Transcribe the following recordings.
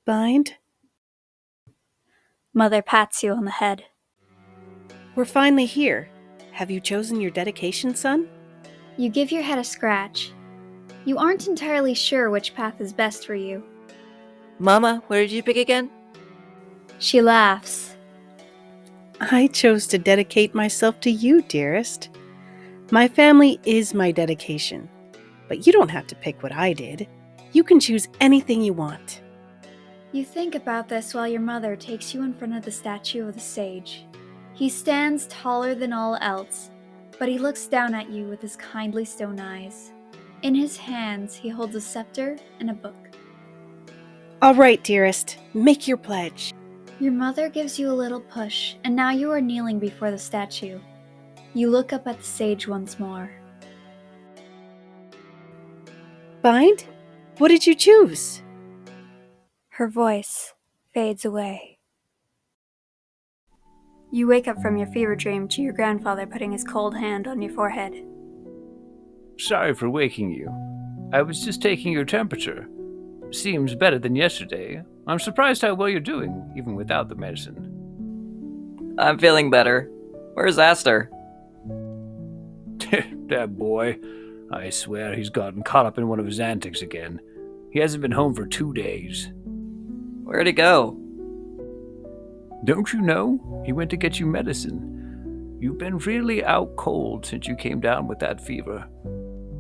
Bind? Mother pats you on the head. We're finally here. Have you chosen your dedication, son? You give your head a scratch. You aren't entirely sure which path is best for you. Mama, what did you pick again? She laughs. I chose to dedicate myself to you, dearest. My family is my dedication, but you don't have to pick what I did. You can choose anything you want. You think about this while your mother takes you in front of the statue of the sage. He stands taller than all else, but he looks down at you with his kindly stone eyes. In his hands, he holds a scepter and a book. All right, dearest, make your pledge. Your mother gives you a little push, and now you are kneeling before the statue. You look up at the sage once more. Bind? What did you choose? Her voice fades away. You wake up from your fever dream to your grandfather putting his cold hand on your forehead. Sorry for waking you. I was just taking your temperature. Seems better than yesterday. I'm surprised how well you're doing, even without the medicine. I'm feeling better. Where's Aster? That boy. I swear he's gotten caught up in one of his antics again. He hasn't been home for 2 days. Where'd he go? Don't you know? He went to get you medicine. You've been really out cold since you came down with that fever.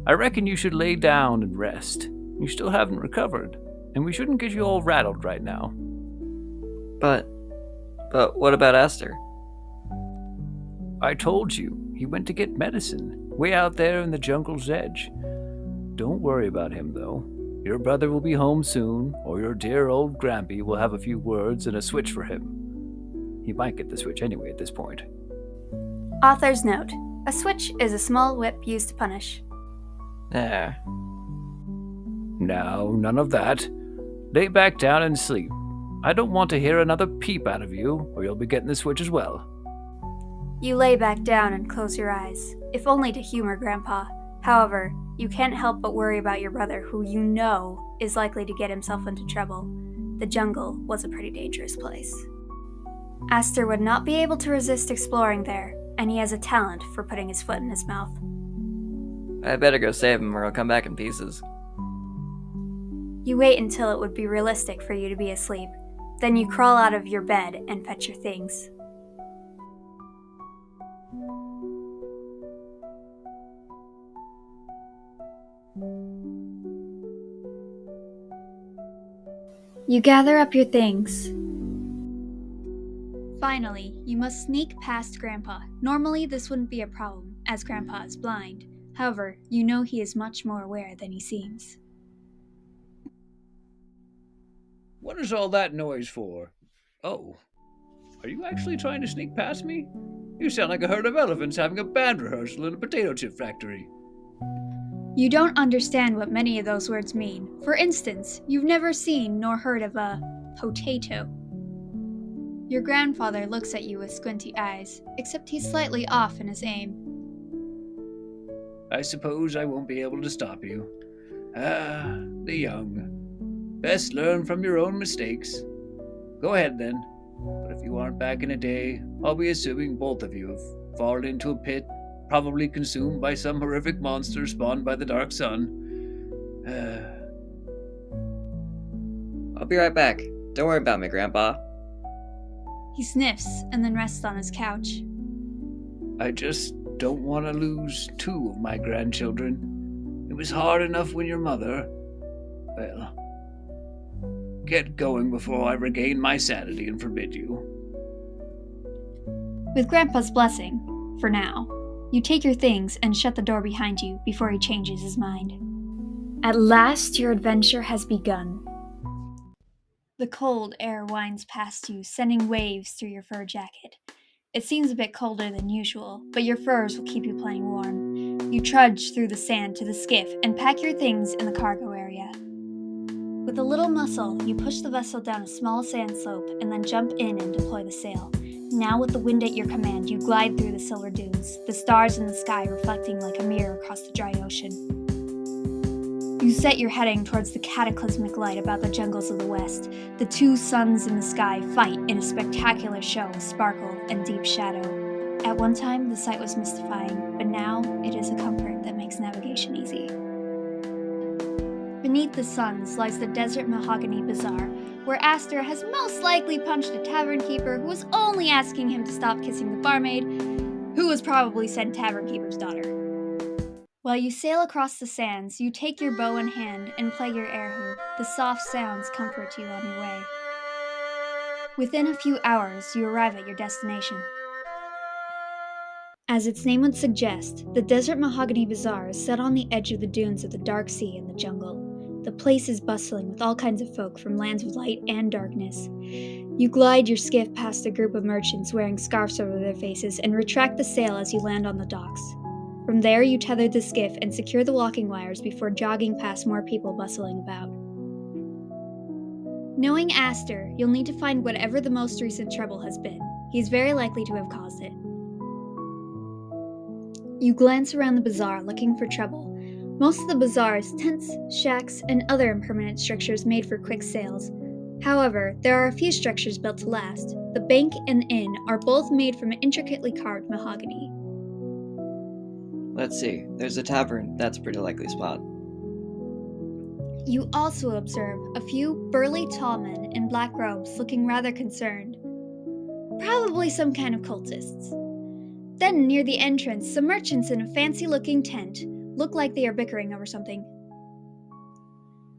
I reckon you should lay down and rest. You still haven't recovered, and we shouldn't get you all rattled right now. But what about Aster? I told you, he went to get medicine, way out there in the jungle's edge. Don't worry about him, though. Your brother will be home soon, or your dear old Grampy will have a few words and a switch for him. He might get the switch anyway at this point. Author's note. A switch is a small whip used to punish. There. Now, none of that. Lay back down and sleep. I don't want to hear another peep out of you, or you'll be getting the switch as well. You lay back down and close your eyes, if only to humor Grandpa. However, you can't help but worry about your brother, who you know is likely to get himself into trouble. The jungle was a pretty dangerous place. Aster would not be able to resist exploring there, and he has a talent for putting his foot in his mouth. I better go save him or he'll come back in pieces. You wait until it would be realistic for you to be asleep. Then you crawl out of your bed and fetch your things. You gather up your things. Finally, you must sneak past Grandpa. Normally, this wouldn't be a problem, as Grandpa is blind. However, you know he is much more aware than he seems. What is all that noise for? Oh, are you actually trying to sneak past me? You sound like a herd of elephants having a band rehearsal in a potato chip factory. You don't understand what many of those words mean. For instance, you've never seen nor heard of a potato. Your grandfather looks at you with squinty eyes, except he's slightly off in his aim. I suppose I won't be able to stop you. Ah, the young. Best learn from your own mistakes. Go ahead then, but if you aren't back in a day, I'll be assuming both of you have fallen into a pit, probably consumed by some horrific monster spawned by the Dark Sun. I'll be right back. Don't worry about me, Grandpa. He sniffs and then rests on his couch. I just don't want to lose 2 of my grandchildren. It was hard enough when your mother... Well, get going before I regain my sanity and forbid you. With Grandpa's blessing, for now, you take your things and shut the door behind you before he changes his mind. At last, your adventure has begun. The cold air winds past you, sending waves through your fur jacket. It seems a bit colder than usual, but your furs will keep you plenty warm. You trudge through the sand to the skiff and pack your things in the cargo area. With a little muscle, you push the vessel down a small sand slope and then jump in and deploy the sail. Now with the wind at your command, you glide through the silver dunes, the stars in the sky reflecting like a mirror across the dry ocean. You You set your heading towards the cataclysmic light about the jungles of the west. The two suns in the sky fight in a spectacular show of sparkle and deep shadow. At one time, the sight was mystifying, but now it is a comfort that makes navigation easy. Beneath the suns lies the Desert Mahogany Bazaar, where Aster has most likely punched a tavern keeper who was only asking him to stop kissing the barmaid, who was probably said tavern keeper's daughter. While you sail across the sands, you take your bow in hand and play your erhu. The soft sounds comfort you on your way. Within a few hours, you arrive at your destination. As its name would suggest, the Desert Mahogany Bazaar is set on the edge of the dunes of the Dark Sea in the jungle. The place is bustling with all kinds of folk from lands of light and darkness. You glide your skiff past a group of merchants wearing scarves over their faces and retract the sail as you land on the docks. From there, you tether the skiff and secure the walking wires before jogging past more people bustling about. Knowing Aster, you'll need to find whatever the most recent trouble has been. He's very likely to have caused it. You glance around the bazaar looking for trouble. Most of the bazaar is tents, shacks, and other impermanent structures made for quick sales. However, there are a few structures built to last. The bank and inn are both made from intricately carved mahogany. Let's see. There's a tavern. That's a pretty likely spot. You also observe a few burly tall men in black robes looking rather concerned. Probably some kind of cultists. Then, near the entrance, some merchants in a fancy-looking tent look like they are bickering over something.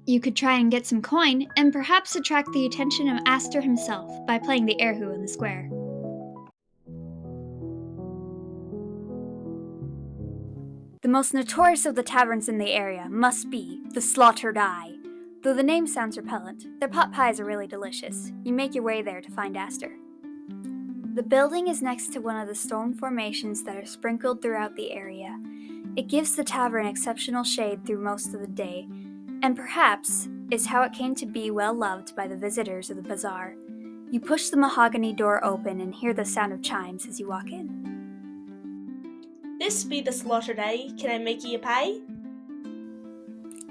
You could try and get some coin, and perhaps attract the attention of Aster himself by playing the erhu in the square. The most notorious of the taverns in the area must be the Slaughtered Eye. Though the name sounds repellent, their pot pies are really delicious. You make your way there to find Aster. The building is next to one of the stone formations that are sprinkled throughout the area. It gives the tavern exceptional shade through most of the day, and perhaps is how it came to be well loved by the visitors of the bazaar. You push the mahogany door open and hear the sound of chimes as you walk in. This be the Slaughtered Eye. Can I make ye a pie?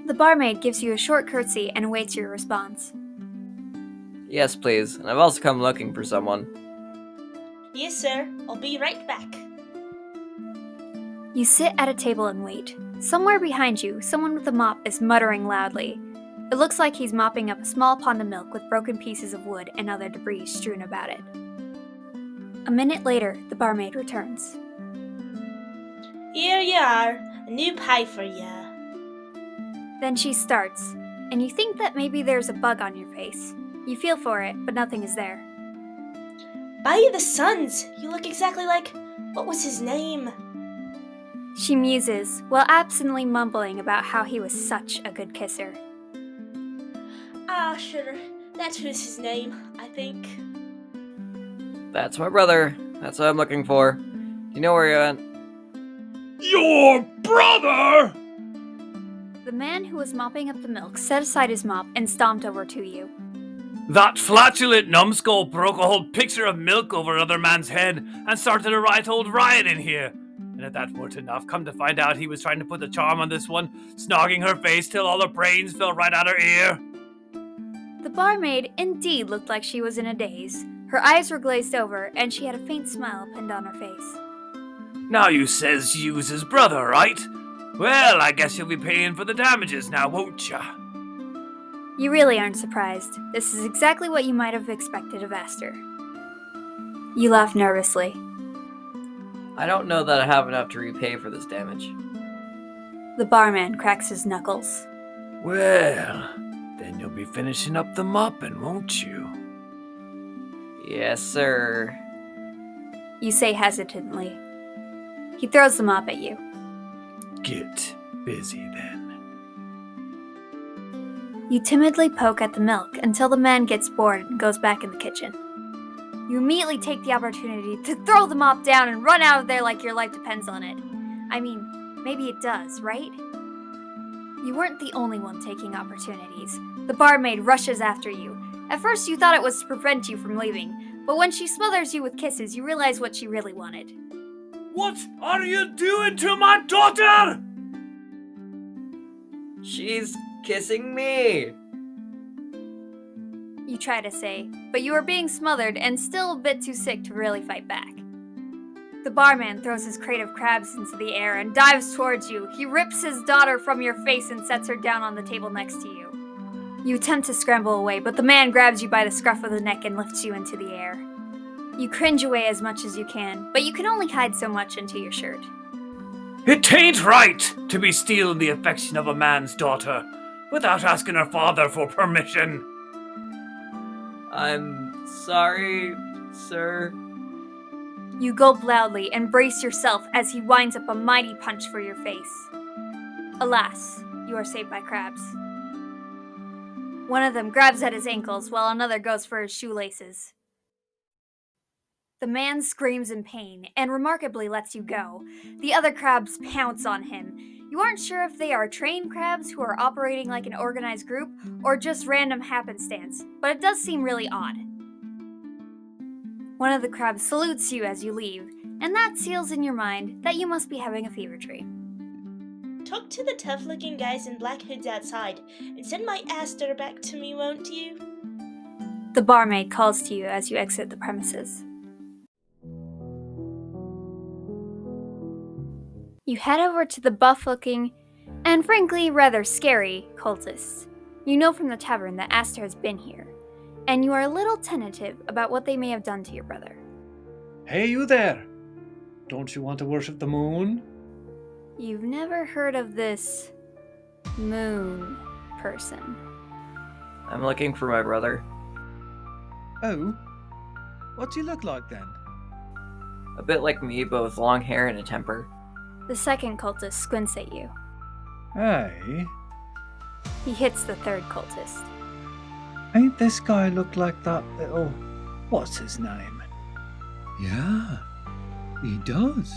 The barmaid gives you a short curtsy and awaits your response. Yes, please. And I've also come looking for someone. Yes, sir. I'll be right back. You sit at a table and wait. Somewhere behind you, someone with a mop is muttering loudly. It looks like he's mopping up a small pond of milk with broken pieces of wood and other debris strewn about it. A minute later, the barmaid returns. Here you are. A new pie for ya. Then she starts, and you think that maybe there's a bug on your face. You feel for it, but nothing is there. By the suns! You look exactly like... What was his name? She muses, while absently mumbling about how he was such a good kisser. Ah, sure. That was his name, I think. That's my brother. That's what I'm looking for. Do you know where you're at? Your brother? The man who was mopping up the milk set aside his mop and stomped over to you. That flatulent numbskull broke a whole picture of milk over another man's head and started a right old riot in here. And if that weren't enough, come to find out he was trying to put the charm on this one, snogging her face till all her brains fell right out her ear. The barmaid indeed looked like she was in a daze. Her eyes were glazed over, and she had a faint smile pinned on her face. Now you says you's his brother, right? Well, I guess you'll be paying for the damages now, won't ya? You really aren't surprised. This is exactly what you might have expected of Aster. You laugh nervously. I don't know that I have enough to repay for this damage. The barman cracks his knuckles. Well, then you'll be finishing up the mopping, won't you? Yes, sir. You say hesitantly. He throws the mop at you. Get busy then. You timidly poke at the milk until the man gets bored and goes back in the kitchen. You immediately take the opportunity to throw the mop down and run out of there like your life depends on it. I mean, maybe it does, right? You weren't the only one taking opportunities. The barmaid rushes after you. At first you thought it was to prevent you from leaving, but when she smothers you with kisses, you realize what she really wanted. What are you doing to my daughter? She's kissing me. You try to say, but you are being smothered and still a bit too sick to really fight back. The barman throws his crate of crabs into the air and dives towards you. He rips his daughter from your face and sets her down on the table next to you. You attempt to scramble away, but the man grabs you by the scruff of the neck and lifts you into the air. You cringe away as much as you can, but you can only hide so much into your shirt. It ain't right to be stealing the affection of a man's daughter without asking her father for permission. I'm sorry, sir. You gulp loudly and brace yourself as he winds up a mighty punch for your face. Alas, you are saved by crabs. One of them grabs at his ankles while another goes for his shoelaces. The man screams in pain and remarkably lets you go. The other crabs pounce on him. You aren't sure if they are trained crabs who are operating like an organized group or just random happenstance, but it does seem really odd. One of the crabs salutes you as you leave, and that seals in your mind that you must be having a fever dream. Talk to the tough-looking guys in black hoods outside and send my Aster back to me, won't you? The barmaid calls to you as you exit the premises. You head over to the buff-looking, and frankly rather scary, cultists. You know from the tavern that Aster has been here, and you are a little tentative about what they may have done to your brother. Hey, you there! Don't you want to worship the moon? You've never heard of this moon person. I'm looking for my brother. Oh? What's he look like then? A bit like me, but with long hair and a temper. The second cultist squints at you. Hey, He hits the third cultist. ain't this guy look like that little... What's his name? Yeah, he does,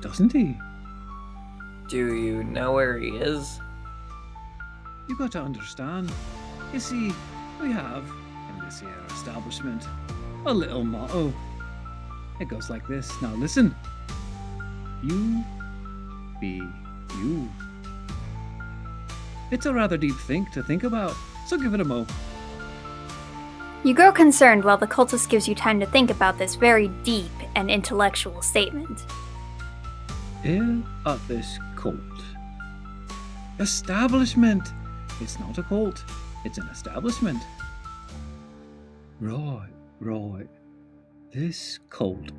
doesn't he? Do you know where he is? You got to understand. You see, we have, in this here establishment, a little motto. It goes like this. Now listen. You be you. It's a rather deep thing to think about, so give it a mo. You grow concerned while the cultist gives you time to think about this very deep and intellectual statement. Here at this cult. Establishment! It's not a cult, it's an establishment. Right. This cult,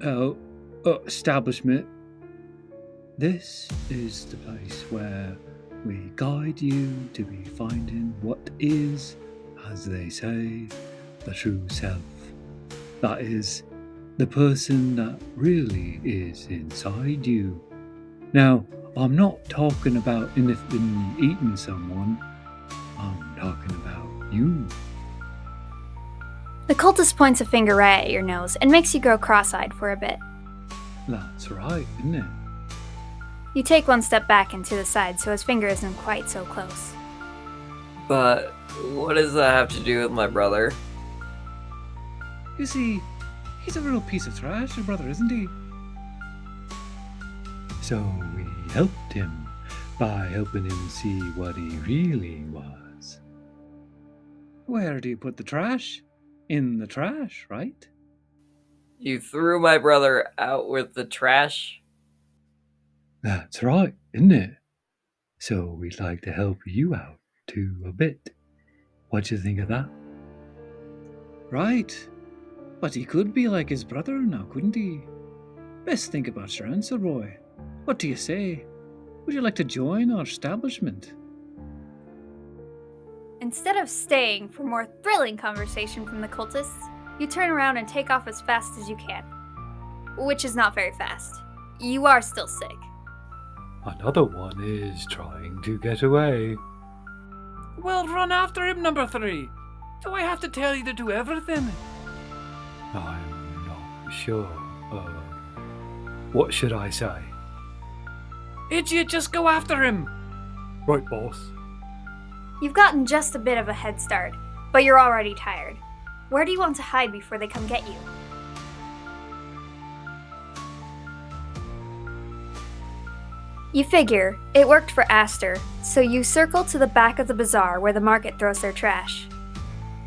establishment. This is the place where we guide you to be finding what is, as they say, the true self. That is, the person that really is inside you. Now, I'm not talking about anything eating someone. I'm talking about you. The cultist points a finger right at your nose and makes you go cross-eyed for a bit. That's right, isn't it? You take one step back and to the side so his finger isn't quite so close. But what does that have to do with my brother? You see, he's a real piece of trash, your brother, isn't he? So we helped him by helping him see what he really was. Where do you put the trash? In the trash, right? You threw my brother out with the trash? That's right, isn't it? So we'd like to help you out too a bit. What do you think of that? Right. But he could be like his brother now, couldn't he? Best think about your answer, Roy. What do you say? Would you like to join our establishment? Instead of staying for more thrilling conversation from the cultists, you turn around and take off as fast as you can. Which is not very fast. You are still sick. Another one is trying to get away. Well, run after him, number 3. Do I have to tell you to do everything? I'm not sure. What should I say? Idiot, just go after him! Right, boss. You've gotten just a bit of a head start, but you're already tired. Where do you want to hide before they come get you? You figure it worked for Aster, so you circle to the back of the bazaar where the market throws their trash.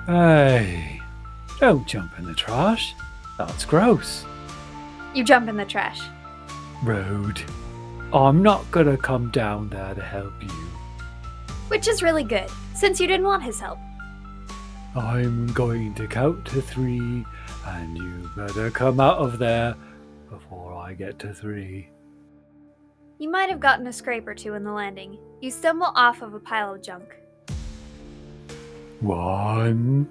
Hey, don't jump in the trash. That's gross. You jump in the trash. Rude. I'm not gonna come down there to help you. Which is really good, since you didn't want his help. I'm going to count to 3, and you better come out of there before I get to 3. You might have gotten a scrape or two in the landing. You stumble off of a pile of junk. 1.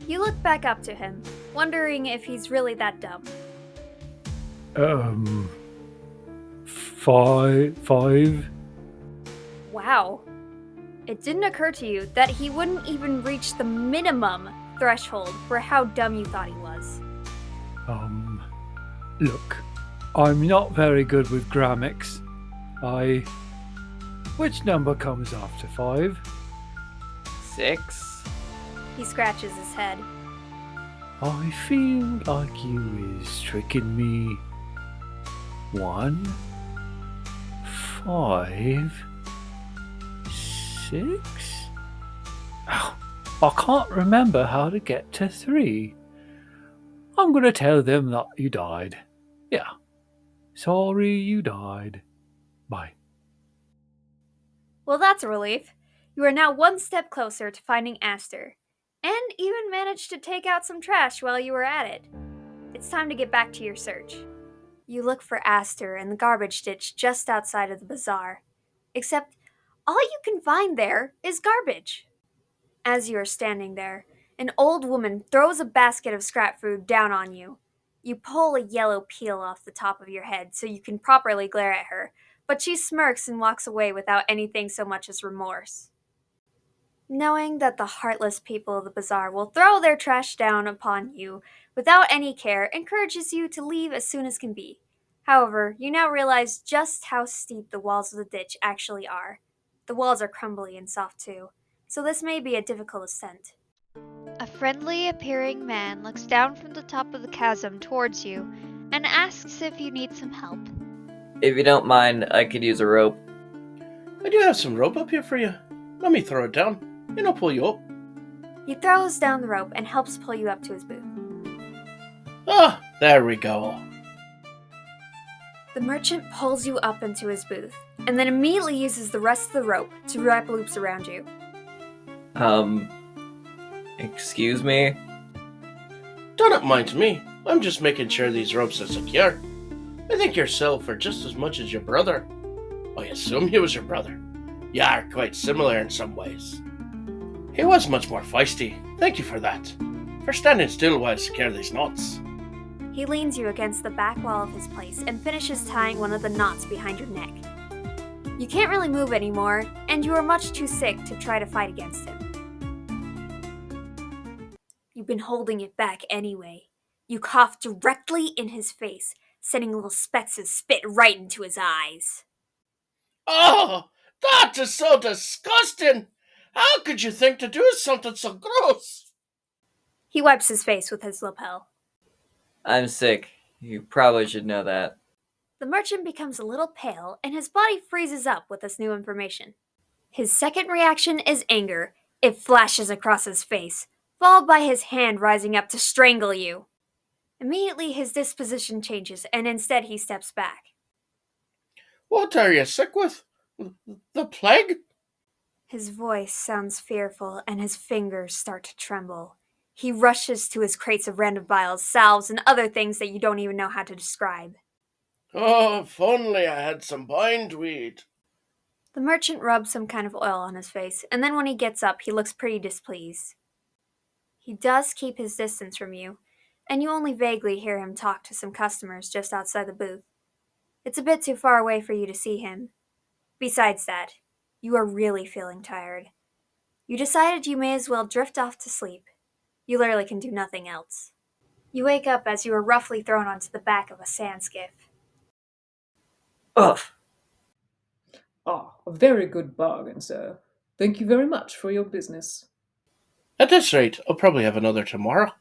You look back up to him, wondering if he's really that dumb. 5. Wow. It didn't occur to you that he wouldn't even reach the minimum threshold for how dumb you thought he was. Look, I'm not very good with grammatics. Which number comes after 5? 6. He scratches his head. I feel like you is tricking me. 1, 5, 6? Oh, I can't remember how to get to 3. I'm gonna tell them that you died. Yeah. Sorry you died. Bye. Well, that's a relief. You are now one step closer to finding Aster, and even managed to take out some trash while you were at it. It's time to get back to your search. You look for Aster in the garbage ditch just outside of the bazaar, except all you can find there is garbage. As you are standing there, an old woman throws a basket of scrap food down on you. You pull a yellow peel off the top of your head so you can properly glare at her, but she smirks and walks away without anything so much as remorse. Knowing that the heartless people of the bazaar will throw their trash down upon you without any care encourages you to leave as soon as can be. However, you now realize just how steep the walls of the ditch actually are. The walls are crumbly and soft too, so this may be a difficult ascent. A friendly appearing man looks down from the top of the chasm towards you and asks if you need some help. If you don't mind, I could use a rope. I do have some rope up here for you. Let me throw it down, and I'll pull you up. He throws down the rope and helps pull you up to his booth. Ah, there we go. The merchant pulls you up into his booth, and then immediately uses the rest of the rope to wrap loops around you. Excuse me? Don't mind me. I'm just making sure these ropes are secure. I think yourself are just as much as your brother. I assume he was your brother. You are quite similar in some ways. He was much more feisty. Thank you for that. For standing still while I secure these knots. He leans you against the back wall of his place and finishes tying one of the knots behind your neck. You can't really move anymore, and you are much too sick to try to fight against him. You've been holding it back anyway. You cough directly in his face, sending little specks of spit right into his eyes. Oh, that is so disgusting! How could you think to do something so gross? He wipes his face with his lapel. I'm sick. You probably should know that. The merchant becomes a little pale, and his body freezes up with this new information. His second reaction is anger. It flashes across his face, followed by his hand rising up to strangle you. Immediately, his disposition changes, and instead he steps back. What are you sick with? The plague? His voice sounds fearful, and his fingers start to tremble. He rushes to his crates of random vials, salves, and other things that you don't even know how to describe. Oh, if only I had some bindweed. The merchant rubs some kind of oil on his face, and then when he gets up, he looks pretty displeased. He does keep his distance from you, and you only vaguely hear him talk to some customers just outside the booth. It's a bit too far away for you to see him. Besides that, you are really feeling tired. You decided you may as well drift off to sleep. You literally can do nothing else. You wake up as you are roughly thrown onto the back of a sand skiff. Ugh. Ah, a very good bargain, sir. Thank you very much for your business. At this rate, I'll probably have another tomorrow.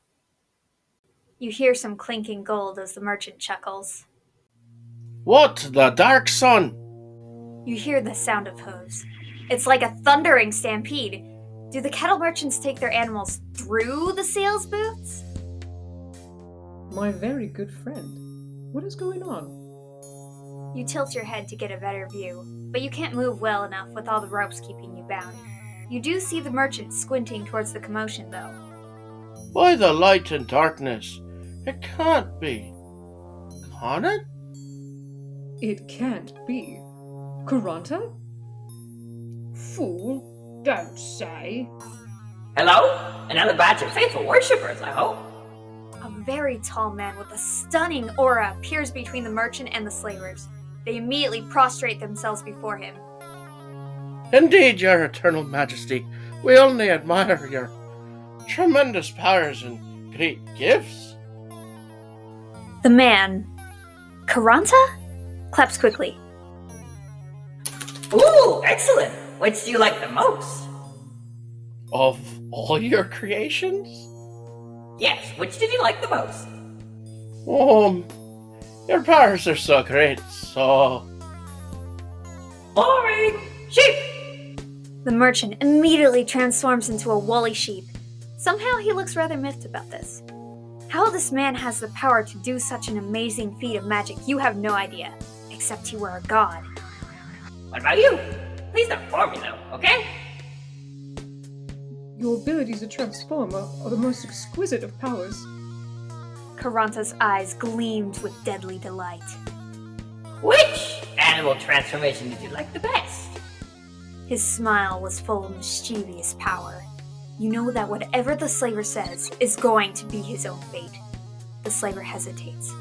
You hear some clinking gold as the merchant chuckles. What the dark sun? You hear the sound of hooves. It's like a thundering stampede. Do the cattle merchants take their animals through the sales booths? My very good friend. What is going on? You tilt your head to get a better view, but you can't move well enough with all the ropes keeping you bound. You do see the merchant squinting towards the commotion, though. By the light and darkness, it can't be. Can it? It can't be. Kuranta? Fool, don't say. Hello? Another batch of faithful worshippers, I hope. A very tall man with a stunning aura appears between the merchant and the slavers. They immediately prostrate themselves before him. Indeed, your eternal majesty, we only admire your tremendous powers and great gifts. The man, Kuranta, claps quickly. Ooh, excellent. Which do you like the most? Of all your creations? Yes, which did you like the most? Your powers are so great, so... Boring! Sheep! The merchant immediately transforms into a woolly sheep. Somehow he looks rather miffed about this. How this man has the power to do such an amazing feat of magic, you have no idea, except he were a god. What about you? Please don't bore me though, okay? Your ability to transform are the most exquisite of powers. Karanta's eyes gleamed with deadly delight. Which animal transformation did you like the best? His smile was full of mischievous power. You know that whatever the slaver says is going to be his own fate. The slaver hesitates,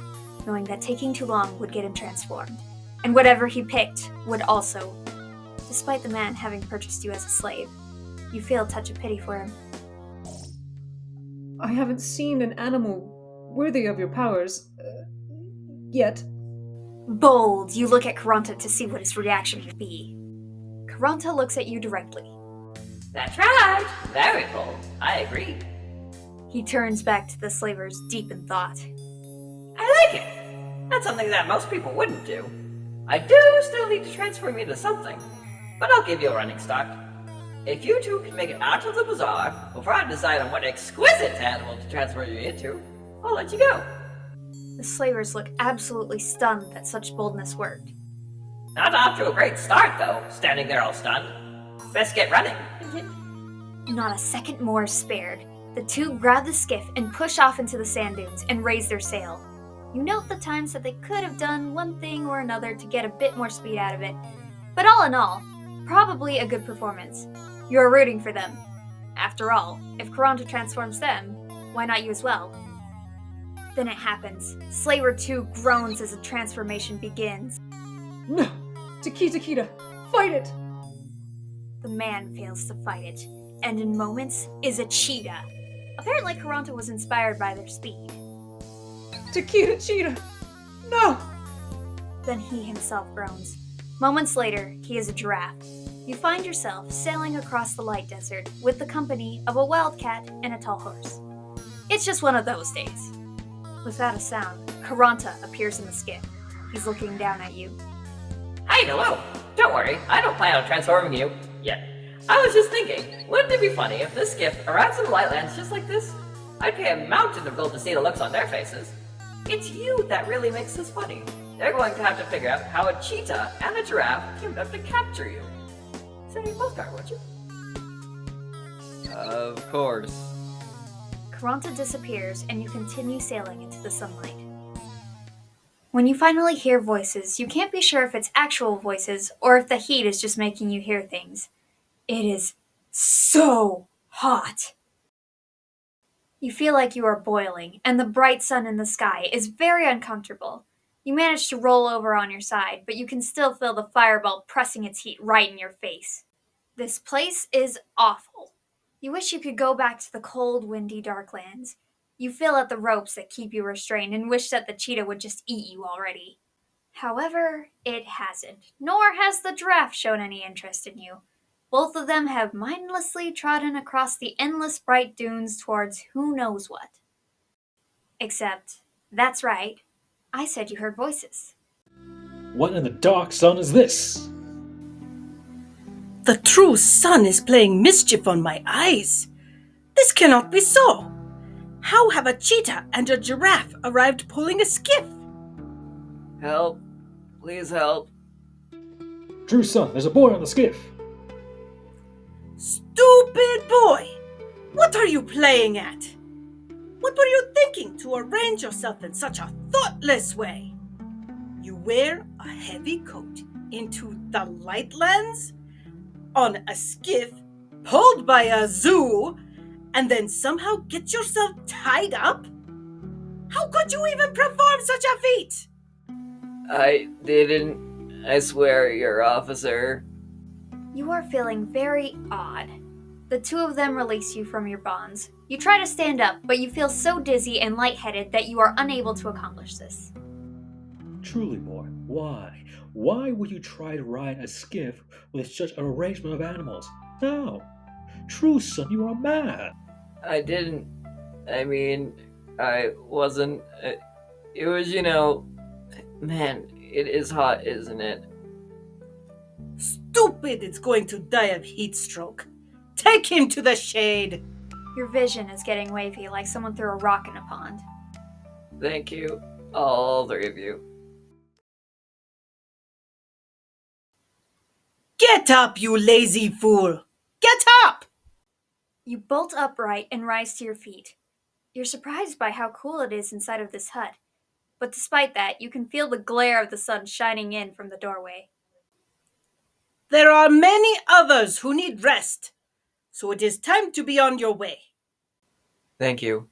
knowing that taking too long would get him transformed, and whatever he picked would also. Despite the man having purchased you as a slave, you feel a touch of pity for him. I haven't seen an animal worthy of your powers yet. Bold, you look at Karanta to see what his reaction would be. Karanta looks at you directly. That's right! Very bold. I agree. He turns back to the slavers deep in thought. I like it! That's something that most people wouldn't do. I do still need to transform you into something, but I'll give you a running start. If you two can make it out of the bazaar before I decide on what exquisite animal to transfer you into, I'll let you go. The slavers look absolutely stunned that such boldness worked. Not off to a great start, though, standing there all stunned. Best get running. Not a second more is spared. The two grab the skiff and push off into the sand dunes and raise their sail. You note the times that they could have done one thing or another to get a bit more speed out of it. But all in all, probably a good performance. You're rooting for them. After all, if Karanta transforms them, why not you as well? Then it happens. Slaver 2 groans as the transformation begins. No! Takita, fight it! The man fails to fight it, and in moments is a cheetah. Apparently Karanta was inspired by their speed. Takita cheetah! No! Then he himself groans. Moments later, he is a giraffe. You find yourself sailing across the light desert with the company of a wildcat and a tall horse. It's just one of those days. Without a sound, Karanta appears in the skiff. He's looking down at you. Hey, hello. Don't worry, I don't plan on transforming you yet. I was just thinking, wouldn't it be funny if this skiff arrives in the Lightlands just like this? I'd pay a mountain of gold to see the looks on their faces. It's you that really makes this funny. They're going to have to figure out how a cheetah and a giraffe teamed up to capture you. Send me a postcard, won't you? Of course. Karanta disappears and you continue sailing into the sunlight. When you finally hear voices, you can't be sure if it's actual voices or if the heat is just making you hear things. It is so hot. You feel like you are boiling, and the bright sun in the sky is very uncomfortable. You manage to roll over on your side, but you can still feel the fireball pressing its heat right in your face. This place is awful. You wish you could go back to the cold, windy Darklands. You feel at the ropes that keep you restrained and wish that the cheetah would just eat you already. However, it hasn't, nor has the giraffe shown any interest in you. Both of them have mindlessly trodden across the endless bright dunes towards who knows what. Except, that's right, I said you heard voices. What in the dark sun is this? The true sun is playing mischief on my eyes. This cannot be so. How have a cheetah and a giraffe arrived pulling a skiff? Help. Please help. True son, there's a boy on the skiff. Stupid boy! What are you playing at? What were you thinking to arrange yourself in such a thoughtless way? You wear a heavy coat into the Lightlands, on a skiff, pulled by a zoo, and then somehow get yourself tied up? How could you even perform such a feat? I didn't. I swear, your officer. You are feeling very odd. The two of them release you from your bonds. You try to stand up, but you feel so dizzy and lightheaded that you are unable to accomplish this. Truly, boy, why? Why would you try to ride a skiff with such an arrangement of animals? No. True son, you are mad. I didn't. I mean, I wasn't. It was, Man, it is hot, isn't it? Stupid is going to die of heat stroke. Take him to the shade. Your vision is getting wavy like someone threw a rock in a pond. Thank you, all three of you. Get up, you lazy fool! Get up! You bolt upright and rise to your feet. You're surprised by how cool it is inside of this hut. But despite that, you can feel the glare of the sun shining in from the doorway. There are many others who need rest, so it is time to be on your way. Thank you.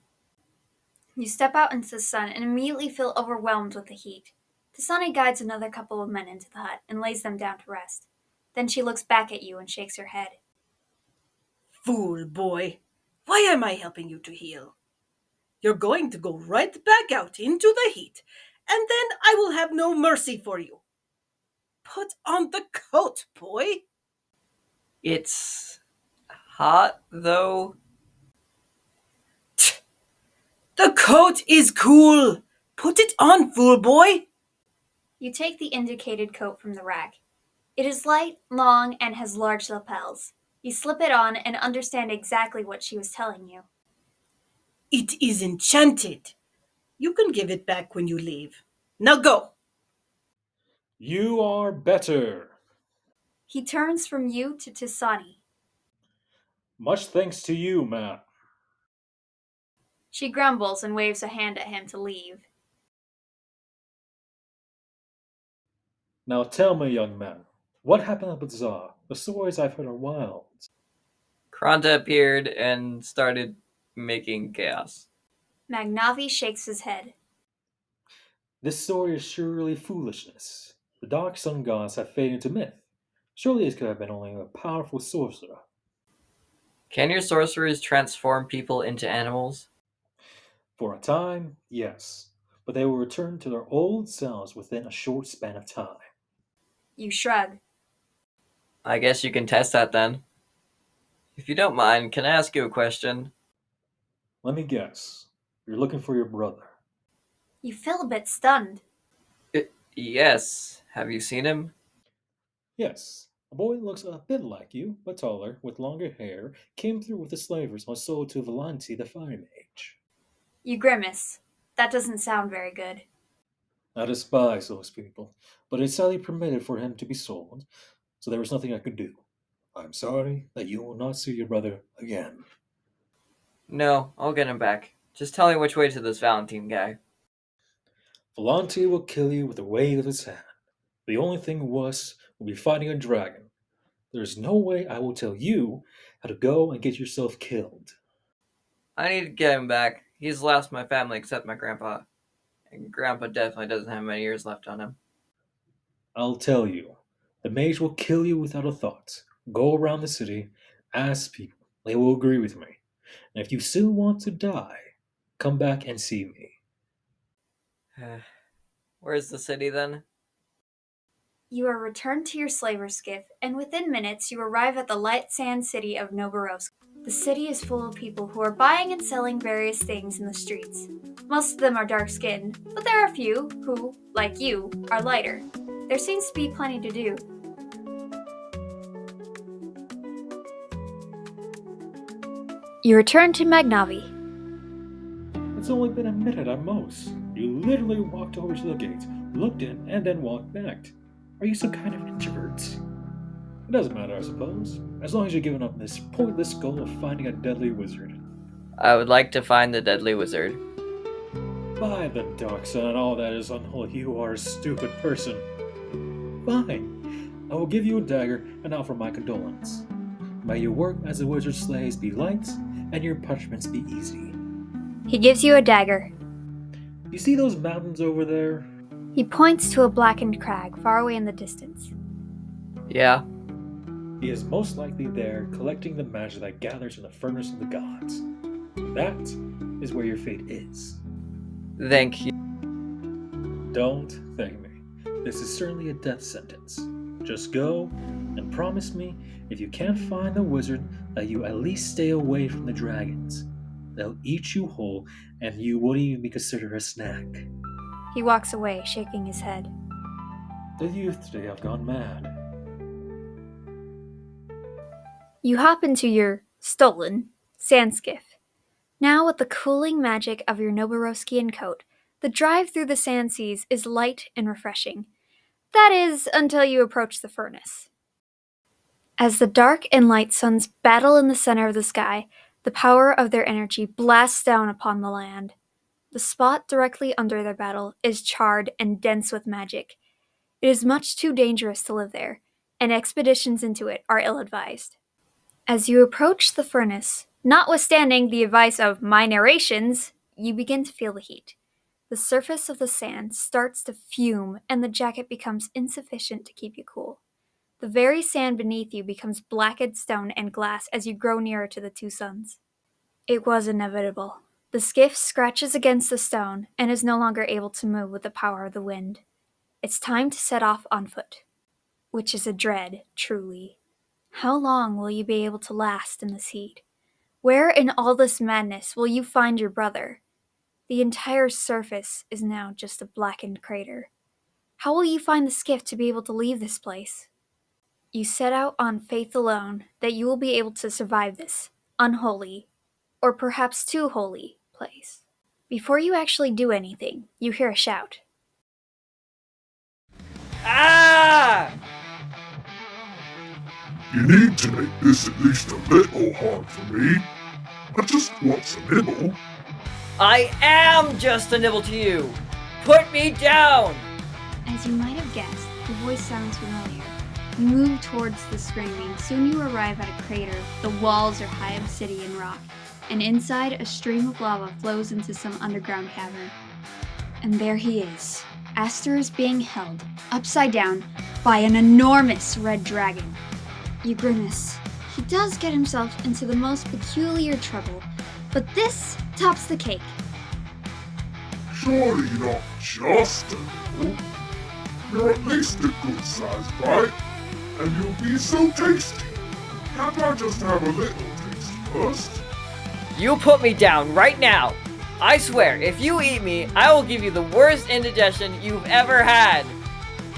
You step out into the sun and immediately feel overwhelmed with the heat. Tasani guides another couple of men into the hut and lays them down to rest. Then she looks back at you and shakes her head. Fool boy, why am I helping you to heal? You're going to go right back out into the heat, and then I will have no mercy for you. Put on the coat, boy. It's hot, though. The coat is cool. Put it on, fool boy. You take the indicated coat from the rack. It is light, long, and has large lapels. You slip it on and understand exactly what she was telling you. It is enchanted. You can give it back when you leave. Now go. You are better. He turns from you to Tasani. Much thanks to you, ma'am. She grumbles and waves a hand at him to leave. Now tell me, young man, what happened at Bazaar? The stories I've heard are wild. Kranta appeared and started making chaos. Magnavi shakes his head. This story is surely foolishness. The dark sun gods have faded into myth. Surely it could have been only a powerful sorcerer. Can your sorcerers transform people into animals? For a time, yes, but they will return to their old selves within a short span of time. You shrug. I guess you can test that then. If you don't mind, can I ask you a question? Let me guess. You're looking for your brother. You feel a bit stunned. Yes. Have you seen him? Yes, a boy that looks a bit like you, but taller, with longer hair, came through with the slavers and was sold to Valanti, the fire mage. You grimace. That doesn't sound very good. I despise those people, but it's sadly permitted for him to be sold, so there was nothing I could do. I'm sorry that you will not see your brother again. No, I'll get him back. Just tell me which way to this Valentine guy. Valanti will kill you with a wave of his hand. The only thing was, will be fighting a dragon. There is no way I will tell you how to go and get yourself killed. I need to get him back. He's the last of my family except my grandpa. And grandpa definitely doesn't have many years left on him. I'll tell you. The mage will kill you without a thought. Go around the city, ask people. They will agree with me. And if you still want to die, come back and see me. Where's the city then? You are returned to your slaver skiff, and within minutes you arrive at the light sand city of Novorosk. The city is full of people who are buying and selling various things in the streets. Most of them are dark-skinned, but there are a few who, like you, are lighter. There seems to be plenty to do. You return to Magnavi. It's only been a minute at most. You literally walked over to the gates, looked in, and then walked back. Are you some kind of introvert? It doesn't matter, I suppose, as long as you're giving up this pointless goal of finding a deadly wizard. I would like to find the deadly wizard. By the dark sun and all that is unholy, you are a stupid person. Fine. I will give you a dagger and offer my condolence. May your work as a wizard slays be light, and your punishments be easy. He gives you a dagger. You see those mountains over there? He points to a blackened crag far away in the distance. Yeah. He is most likely there collecting the magic that gathers in the furnace of the gods. That is where your fate is. Thank you. Don't thank me. This is certainly a death sentence. Just go and promise me if you can't find the wizard that you at least stay away from the dragons. They'll eat you whole and you wouldn't even be considered a snack. He walks away, shaking his head. The youth today have gone mad. You hop into your stolen sand skiff. Now, with the cooling magic of your Noborosian coat, the drive through the sand seas is light and refreshing. That is, until you approach the furnace. As the dark and light suns battle in the center of the sky, the power of their energy blasts down upon the land. The spot directly under their battle is charred and dense with magic. It is much too dangerous to live there, and expeditions into it are ill-advised. As you approach the furnace, notwithstanding the advice of my narrations, you begin to feel the heat. The surface of the sand starts to fume, and the jacket becomes insufficient to keep you cool. The very sand beneath you becomes blackened stone and glass as you grow nearer to the two suns. It was inevitable. The skiff scratches against the stone and is no longer able to move with the power of the wind. It's time to set off on foot, which is a dread, truly. How long will you be able to last in this heat? Where in all this madness will you find your brother? The entire surface is now just a blackened crater. How will you find the skiff to be able to leave this place? You set out on faith alone that you will be able to survive this unholy, or perhaps too holy, place. Before you actually do anything, you hear a shout. Ah! You need to make this at least a little hard for me. I just want some nibble. I am just a nibble to you! Put me down! As you might have guessed, the voice sounds familiar. You move towards the screaming. Soon you arrive at a crater. The walls are high obsidian rock, and inside a stream of lava flows into some underground cavern. And there he is. Aster is being held, upside down, by an enormous red dragon. You grimace. He does get himself into the most peculiar trouble, but this tops the cake. Surely not just a little. You're at least a good-sized bite, and you'll be so tasty. Can't I just have a little taste first? You put me down right now! I swear, if you eat me, I will give you the worst indigestion you've ever had!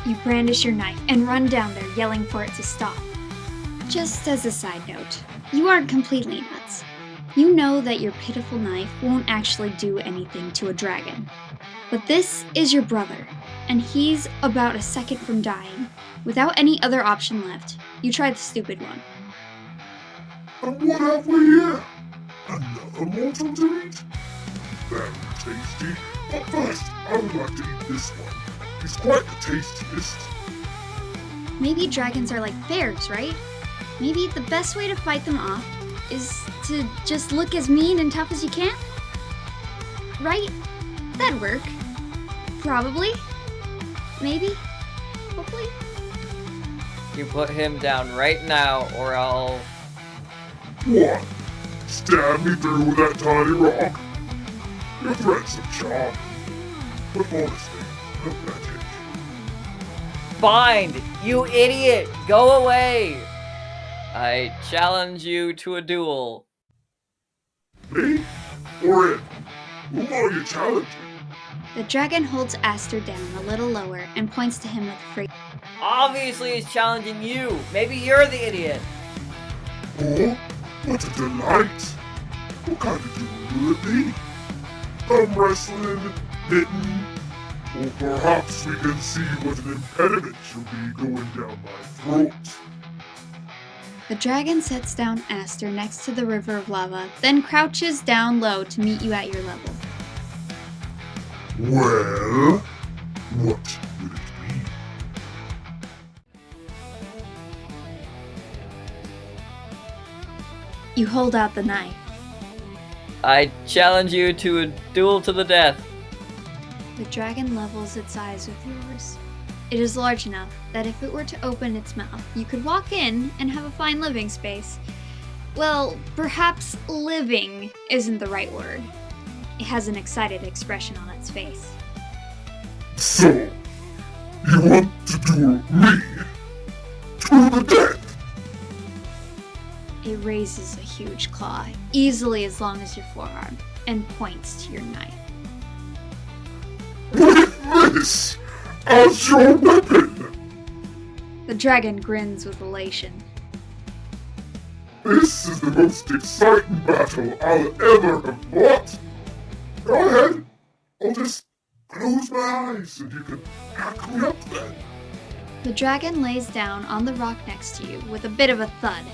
You brandish your knife and run down there, yelling for it to stop. Just as a side note, you aren't completely nuts. You know that your pitiful knife won't actually do anything to a dragon. But this is your brother, and he's about a second from dying. Without any other option left, you try the stupid one. And what have we here? Another mortal to eat? Very tasty. But first, I would like to eat this one. It's quite the tastiest. Maybe dragons are like bears, right? Maybe the best way to fight them off is to just look as mean and tough as you can? Right? That'd work. Probably. Maybe. Hopefully. You put him down right now, or I'll... What? Stab me through with that tiny rock? Your threats are charming, but honestly, pathetic. Bind! You idiot! Go away! I challenge you to a duel. Me? Or him? Who are you challenging? The dragon holds Aster down a little lower and points to him with free. Obviously he's challenging you. Maybe you're the idiot. Oh, what a delight! What kind of duel will it be? Thumb wrestling, knitting, or perhaps we can see what an impediment should be going down my throat. The dragon sets down Aster next to the river of lava, then crouches down low to meet you at your level. Well, what will it be? You hold out the knife. I challenge you to a duel to the death. The dragon levels its eyes with yours. It is large enough that if it were to open its mouth, you could walk in and have a fine living space. Well, perhaps living isn't the right word. It has an excited expression on its face. So, you want to duel me? To the death? It raises a huge claw, easily as long as your forearm, and points to your knife. With this as your weapon? The dragon grins with elation. This is the most exciting battle I'll ever have fought. Go ahead. I'll just close my eyes and you can hack me up then. The dragon lays down on the rock next to you with a bit of a thud.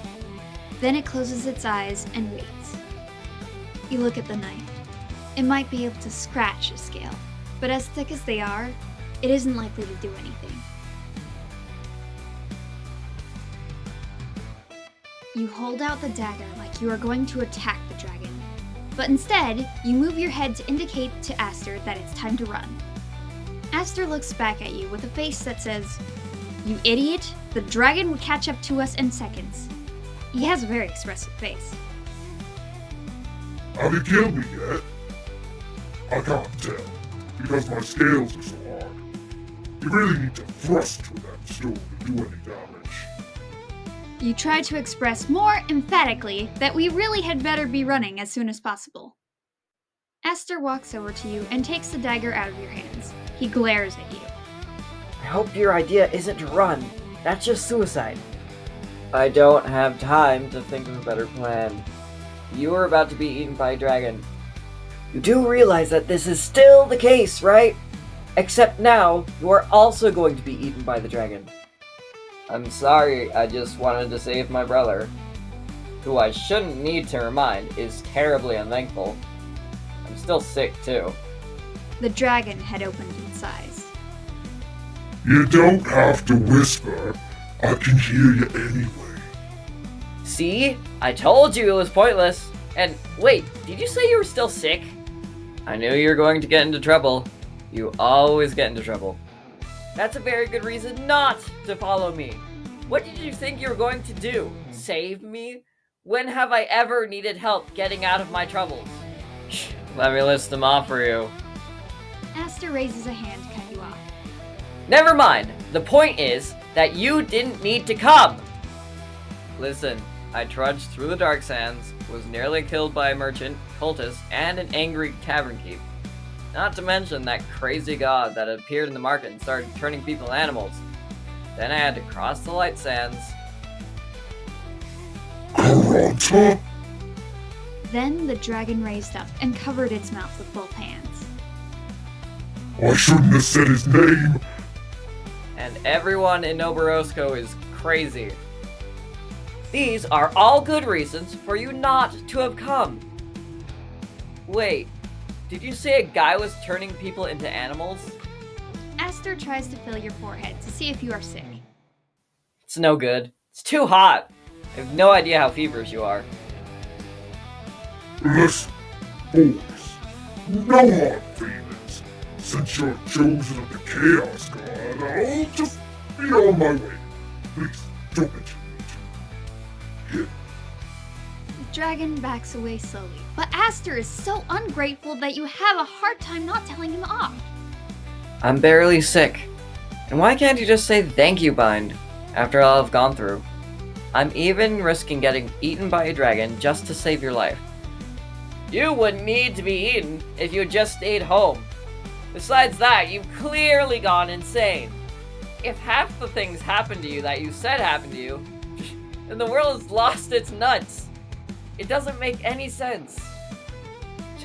Then it closes its eyes and waits. You look at the knife. It might be able to scratch a scale, but as thick as they are, it isn't likely to do anything. You hold out the dagger like you are going to attack the dragon, but instead, you move your head to indicate to Aster that it's time to run. Aster looks back at you with a face that says, "You idiot, the dragon would catch up to us in seconds." He has a very expressive face. Have you killed me yet? I can't tell, because my scales are so hard. You really need to thrust through that stone to do any damage. You try to express more emphatically that we really had better be running as soon as possible. Aster walks over to you and takes the dagger out of your hands. He glares at you. I hope your idea isn't to run. That's just suicide. I don't have time to think of a better plan. You are about to be eaten by a dragon. You do realize that this is still the case, right? Except now, you are also going to be eaten by the dragon. I'm sorry, I just wanted to save my brother, who I shouldn't need to remind is terribly unthankful. I'm still sick too. The dragon had opened its eyes. You don't have to whisper. I can hear you anyway. See? I told you it was pointless. And wait, did you say you were still sick? I knew you were going to get into trouble. You always get into trouble. That's a very good reason not to follow me. What did you think you were going to do? Save me? When have I ever needed help getting out of my troubles? Let me list them off for you. Aster raises a hand to cut you off. Never mind. The point is that you didn't need to come. Listen, I trudged through the dark sands, was nearly killed by a merchant, cultist, and an angry tavern keep. Not to mention that crazy god that appeared in the market and started turning people into animals. Then I had to cross the light sands. Karanta? Then the dragon raised up and covered its mouth with both hands. I shouldn't have said his name. And everyone in Noborosco is crazy. These are all good reasons for you not to have come. Wait, did you say a guy was turning people into animals? Aster tries to feel your forehead to see if you are sick. It's no good. It's too hot. I have no idea how feverish you are. Listen, boys, no hard feelings. Since you're chosen of the Chaos God, I'll just be on my way. Please, don't mention me to him. The dragon backs away slowly, but Aster is so ungrateful that you have a hard time not telling him off. I'm barely sick. And why can't you just say thank you, Bind, after all I've gone through? I'm even risking getting eaten by a dragon just to save your life. You wouldn't need to be eaten if you had just stayed home. Besides that, you've clearly gone insane. If half the things happened to you that you said happened to you, then the world has lost its nuts. It doesn't make any sense.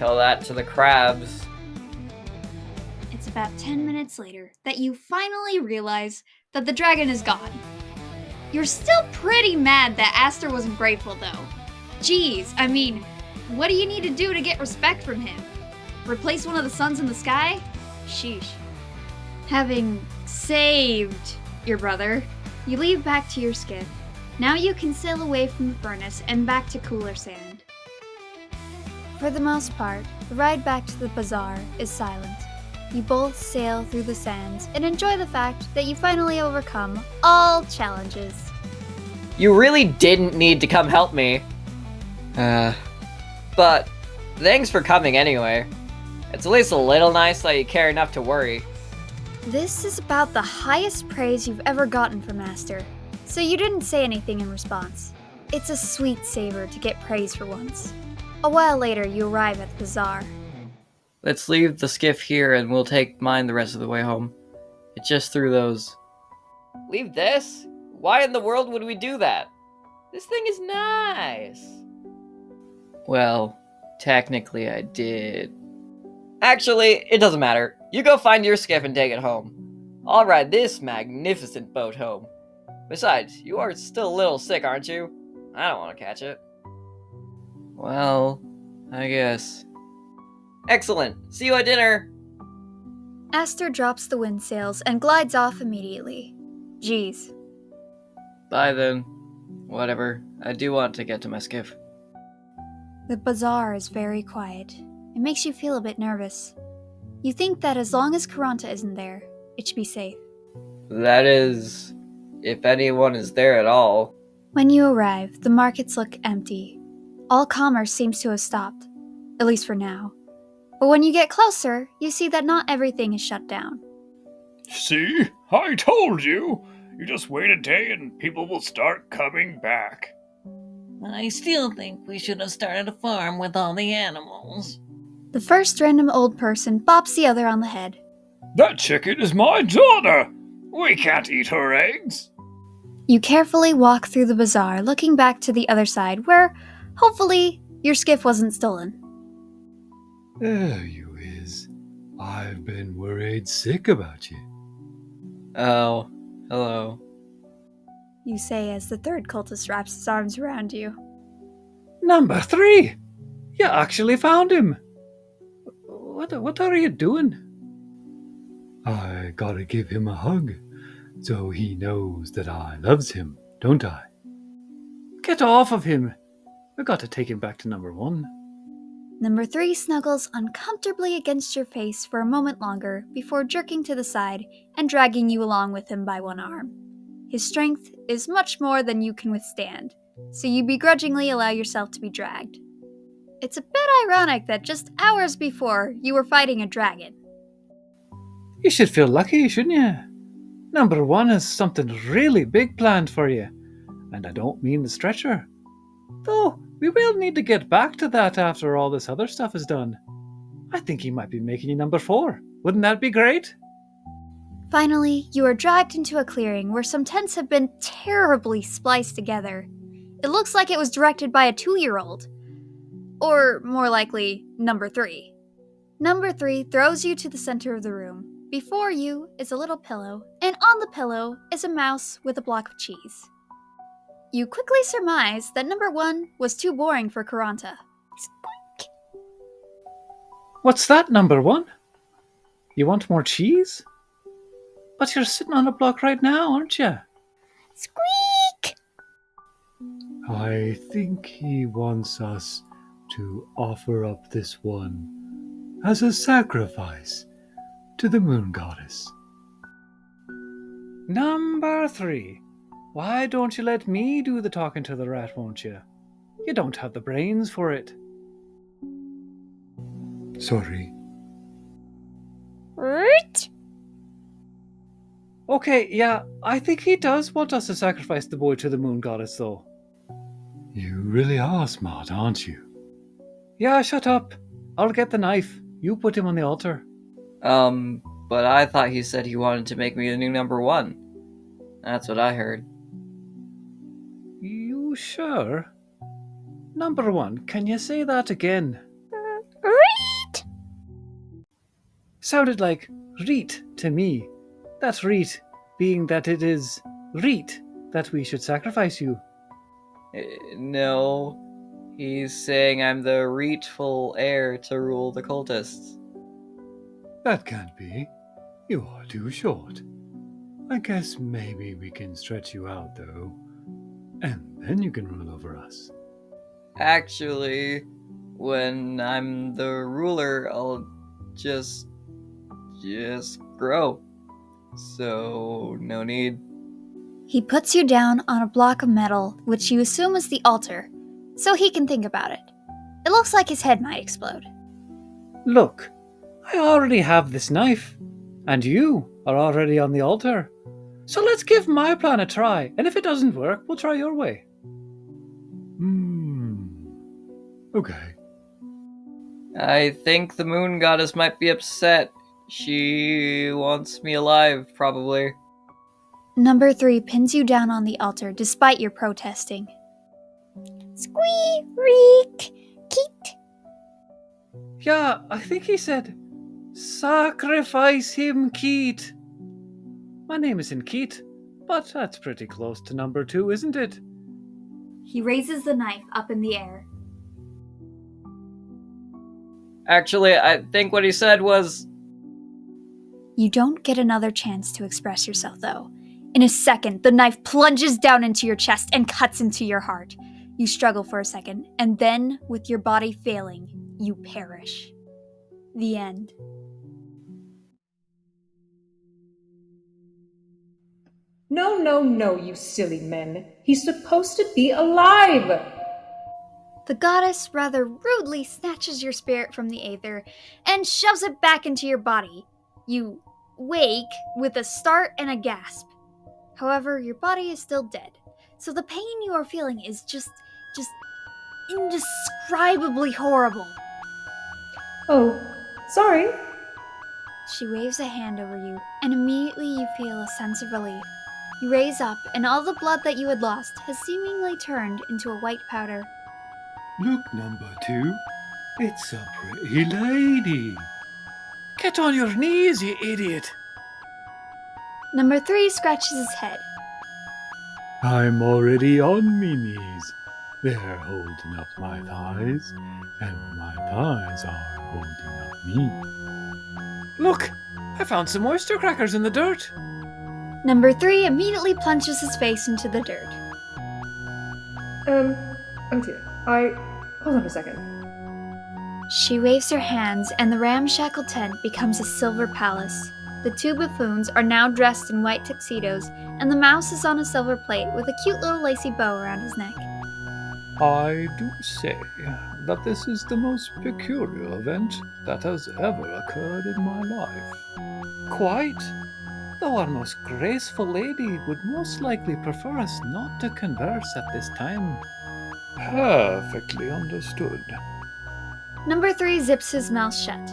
Tell that to the crabs. It's about 10 minutes later that you finally realize that the dragon is gone. You're still pretty mad that Aster wasn't grateful though. Jeez, I mean, what do you need to do to get respect from him? Replace one of the suns in the sky? Sheesh. Having saved your brother, you leave back to your skiff. Now you can sail away from the furnace and back to cooler sand. For the most part, the ride back to the bazaar is silent. You both sail through the sands and enjoy the fact that you finally overcome all challenges. You really didn't need to come help me. But thanks for coming anyway. It's at least a little nice that you care enough to worry. This is about the highest praise you've ever gotten from Aster, so you didn't say anything in response. It's a sweet savor to get praise for once. A while later, you arrive at the bazaar. Let's leave the skiff here and we'll take mine the rest of the way home. It's just through those. Leave this? Why in the world would we do that? This thing is nice. Well, technically I did. Actually, it doesn't matter. You go find your skiff and take it home. I'll ride this magnificent boat home. Besides, you are still a little sick, aren't you? I don't want to catch it. Well, I guess. Excellent. See you at dinner. Aster drops the windsails and glides off immediately. Geez. Bye then. Whatever. I do want to get to my skiff. The bazaar is very quiet. It makes you feel a bit nervous. You think that as long as Karanta isn't there, it should be safe. That is, if anyone is there at all. When you arrive, the markets look empty. All commerce seems to have stopped, at least for now. But when you get closer, you see that not everything is shut down. See? I told you! You just wait a day and people will start coming back. I still think we should have started a farm with all the animals. The first random old person bops the other on the head. That chicken is my daughter! We can't eat her eggs! You carefully walk through the bazaar, looking back to the other side, where, hopefully, your skiff wasn't stolen. There you is. I've been worried sick about you. Oh, hello. You say as the third cultist wraps his arms around you. Number 3! You actually found him! What are you doing? I gotta give him a hug, so he knows that I loves him, don't I? Get off of him! We got to take him back to number 1. Number 3 snuggles uncomfortably against your face for a moment longer before jerking to the side and dragging you along with him by one arm. His strength is much more than you can withstand, so you begrudgingly allow yourself to be dragged. It's a bit ironic that just hours before, you were fighting a dragon. You should feel lucky, shouldn't you? Number 1 has something really big planned for you, and I don't mean the stretcher. Though, we will need to get back to that after all this other stuff is done. I think he might be making you number 4. Wouldn't that be great? Finally, you are dragged into a clearing where some tents have been terribly spliced together. It looks like it was directed by a 2-year-old. Or, more likely, number 3. Number 3 throws you to the center of the room. Before you is a little pillow, and on the pillow is a mouse with a block of cheese. You quickly surmise that number 1 was too boring for Karanta. Squeak! What's that, number 1? You want more cheese? But you're sitting on a block right now, aren't you? Squeak! I think he wants us to offer up this one as a sacrifice to the moon goddess. Number 3. Why don't you let me do the talking to the rat, won't you? You don't have the brains for it. Sorry. Right? Okay, yeah, I think he does want us to sacrifice the boy to the moon goddess, though. You really are smart, aren't you? Yeah, shut up. I'll get the knife. You put him on the altar. But I thought he said he wanted to make me the new number 1. That's what I heard. You sure? Number 1, can you say that again? Reet! Sounded like Reet to me. That Reet being that it is Reet that we should sacrifice you. No, he's saying I'm the rightful heir to rule the cultists. That can't be. You are too short. I guess maybe we can stretch you out, though. And then you can rule over us. Actually, when I'm the ruler, I'll just grow. So, no need. He puts you down on a block of metal, which you assume is the altar, so he can think about it. It looks like his head might explode. Look, I already have this knife, and you are already on the altar. So let's give my plan a try, and if it doesn't work, we'll try your way. Okay. I think the moon goddess might be upset. She wants me alive, probably. Number 3 pins you down on the altar despite your protesting. Squee, reek, keet. Yeah, I think he said, sacrifice him, Keat. My name isn't Keat, but that's pretty close to number 2, isn't it? He raises the knife up in the air. Actually, I think what he said was... You don't get another chance to express yourself, though. In a second, the knife plunges down into your chest and cuts into your heart. You struggle for a second, and then, with your body failing, you perish. The end. No, no, no, you silly men. He's supposed to be alive! The goddess rather rudely snatches your spirit from the aether and shoves it back into your body. You wake with a start and a gasp. However, your body is still dead, so the pain you are feeling is just indescribably horrible. Oh, sorry. She waves a hand over you, and immediately you feel a sense of relief. You raise up, and all the blood that you had lost has seemingly turned into a white powder. Look, number 2. It's a pretty lady. Get on your knees, you idiot. Number 3 scratches his head. I'm already on me knees. They're holding up my thighs, and my thighs are holding up me. Look, I found some oyster crackers in the dirt. Number 3 immediately plunges his face into the dirt. Oh dear. Hold on a second. She waves her hands, and the ramshackle tent becomes a silver palace. The 2 buffoons are now dressed in white tuxedos, and the mouse is on a silver plate with a cute little lacy bow around his neck. I do say that this is the most peculiar event that has ever occurred in my life. Quite. Though our most graceful lady would most likely prefer us not to converse at this time. Perfectly understood. Number 3 zips his mouth shut,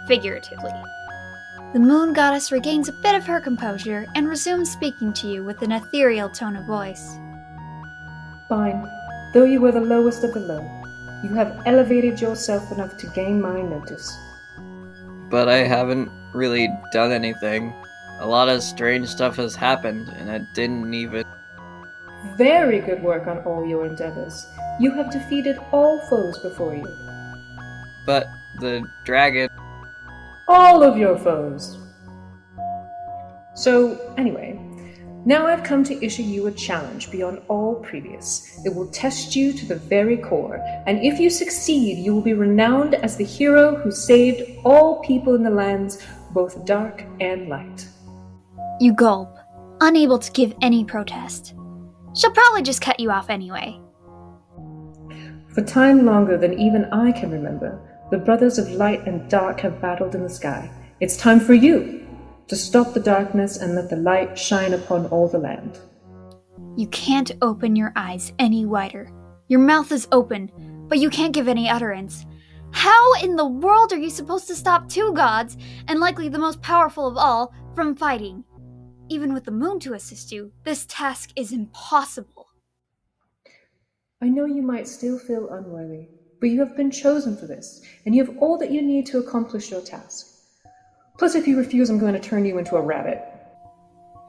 figuratively. The moon goddess regains a bit of her composure and resumes speaking to you with an ethereal tone of voice. Fine. Though you were the lowest of the low, you have elevated yourself enough to gain my notice. But I haven't really done anything. A lot of strange stuff has happened, and I didn't even... Very good work on all your endeavors. You have defeated all foes before you. But the dragon... All of your foes. So, anyway, now I've come to issue you a challenge beyond all previous. It will test you to the very core, and if you succeed, you will be renowned as the hero who saved all people in the lands, both dark and light. You gulp, unable to give any protest. She'll probably just cut you off anyway. For time longer than even I can remember, the brothers of light and dark have battled in the sky. It's time for you to stop the darkness and let the light shine upon all the land. You can't open your eyes any wider. Your mouth is open, but you can't give any utterance. How in the world are you supposed to stop 2 gods, and likely the most powerful of all, from fighting? Even with the moon to assist you, this task is impossible. I know you might still feel unworthy, but you have been chosen for this, and you have all that you need to accomplish your task. Plus, if you refuse, I'm going to turn you into a rabbit.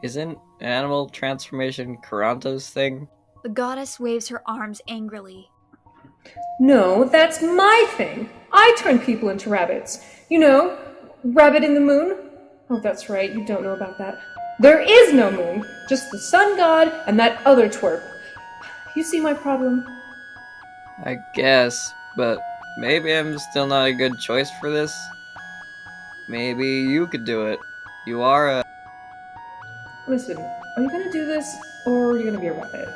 Isn't animal transformation Karanta's thing? The goddess waves her arms angrily. No, that's my thing. I turn people into rabbits. You know, Rabbit in the Moon. Oh, that's right, you don't know about that. There is no moon, just the sun god and that other twerp. You see my problem? I guess, but maybe I'm still not a good choice for this. Maybe you could do it. You are a... Listen, are you gonna do this, or are you gonna be a rabbit?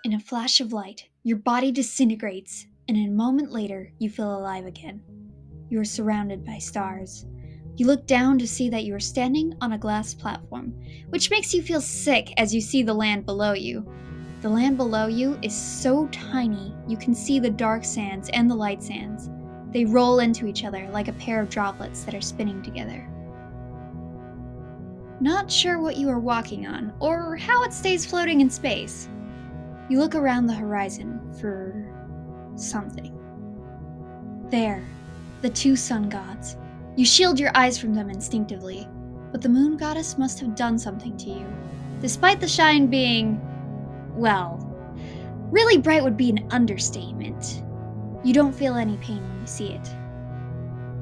In a flash of light, your body disintegrates, and a moment later, you feel alive again. You are surrounded by stars. You look down to see that you are standing on a glass platform, which makes you feel sick as you see the land below you. The land below you is so tiny you can see the dark sands and the light sands. They roll into each other like a pair of droplets that are spinning together. Not sure what you are walking on, or how it stays floating in space. You look around the horizon for something. There, the two sun gods. You shield your eyes from them instinctively, but the moon goddess must have done something to you. Despite the shine being, well, really bright would be an understatement. You don't feel any pain when you see it.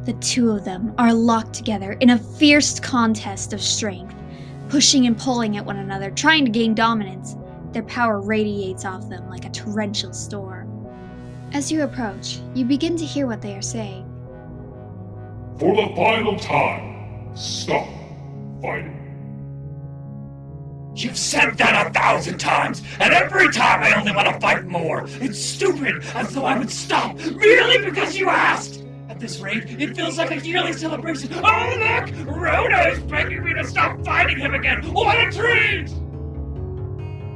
The two of them are locked together in a fierce contest of strength, pushing and pulling at one another, trying to gain dominance. Their power radiates off them like a torrential storm. As you approach, you begin to hear what they are saying. For the final time, stop fighting. You've said that 1,000 times, and every time I only want to fight more. It's stupid, as though I would stop, merely because you asked. At this rate, it feels like a yearly celebration. Oh look! Rhoda is begging me to stop fighting him again! What a treat!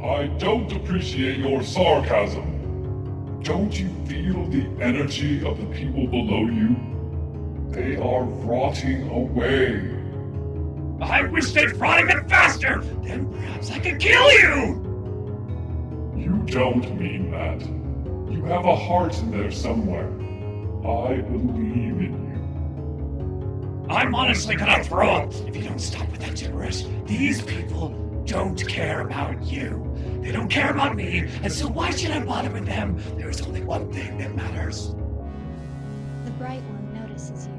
I don't appreciate your sarcasm. Don't you feel the energy of the people below you? They are rotting away. I wish they'd rot even faster! Then perhaps I could kill you! You don't mean that. You have a heart in there somewhere. I believe in you. I'm honestly gonna throw up if you don't stop with that gibberish. These people don't care about you. They don't care about me, and so why should I bother with them? There's only one thing that matters. The bright one notices you.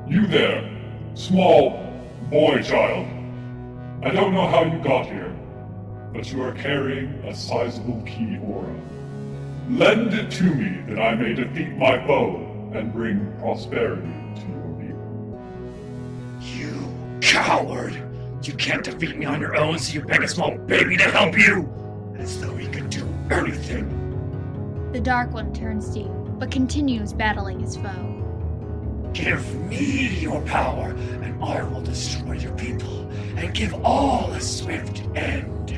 You there, small boy child. I don't know how you got here, but you are carrying a sizable key aura. Lend it to me that I may defeat my foe and bring prosperity to your people. You coward! You can't defeat me on your own, so you beg a small baby to help you? As though he could do anything. The Dark One turns to you, but continues battling his foe. Give me your power, and I will destroy your people, and give all a swift end.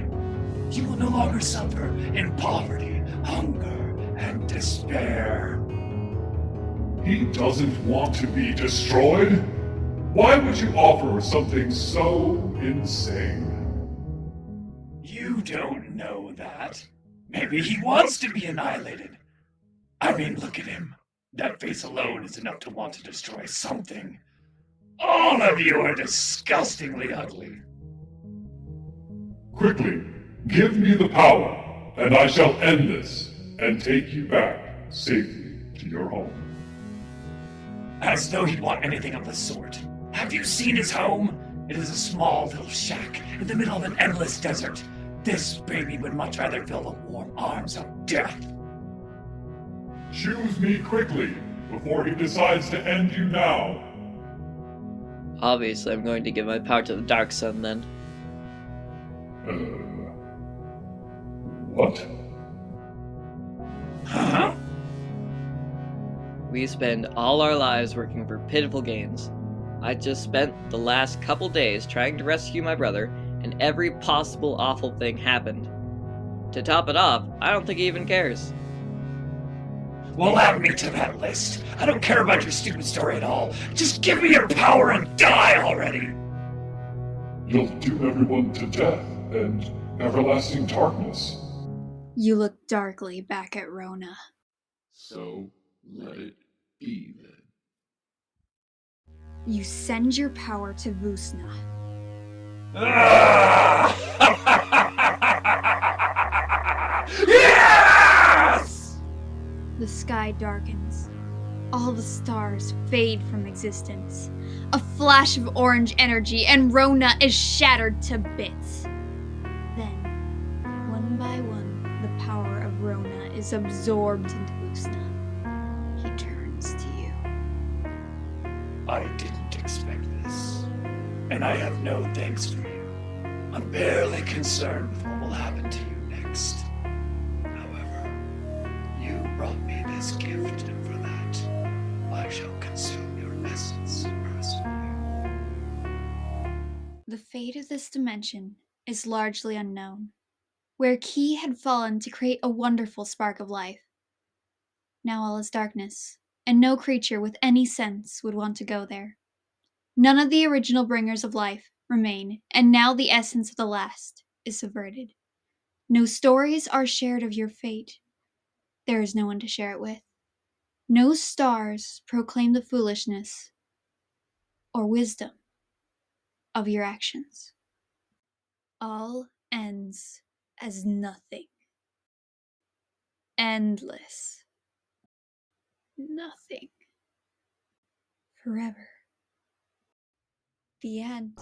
You will no longer suffer in poverty, hunger, and despair. He doesn't want to be destroyed? Why would you offer something so insane? You don't know that. Maybe he wants to be annihilated. I mean, look at him. That face alone is enough to want to destroy something. All of you are disgustingly ugly. Quickly, give me the power, and I shall end this, and take you back safely to your home. As though he'd want anything of the sort. Have you seen his home? It is a small little shack in the middle of an endless desert. This baby would much rather fill the warm arms of death. Choose me quickly, before he decides to end you now. Obviously, I'm going to give my power to the Dark Sun then. What? Huh? We spend all our lives working for pitiful gains. I just spent the last couple days trying to rescue my brother, and every possible awful thing happened. To top it off, I don't think he even cares. Well, add me to that list. I don't care about your stupid story at all. Just give me your power and die already! You'll doom everyone to death and everlasting darkness. You look darkly back at Rona. So let it be then. You send your power to Vusna. Yes! The sky darkens. All the stars fade from existence. A flash of orange energy, and Rona is shattered to bits. Then, one by one, the power of Rona is absorbed into Vusna. He turns to you. I didn't expect this, and I have no thanks for you. I'm barely concerned with what will happen to you next. However, you brought me this gift, and for that, I shall consume your essence personally. The fate of this dimension is largely unknown, where Ki had fallen to create a wonderful spark of life. Now all is darkness, and no creature with any sense would want to go there. None of the original bringers of life remain, and now the essence of the last is subverted. No stories are shared of your fate. There is no one to share it with. No stars proclaim the foolishness or wisdom of your actions. All ends as nothing. Endless. Nothing. Forever. The end.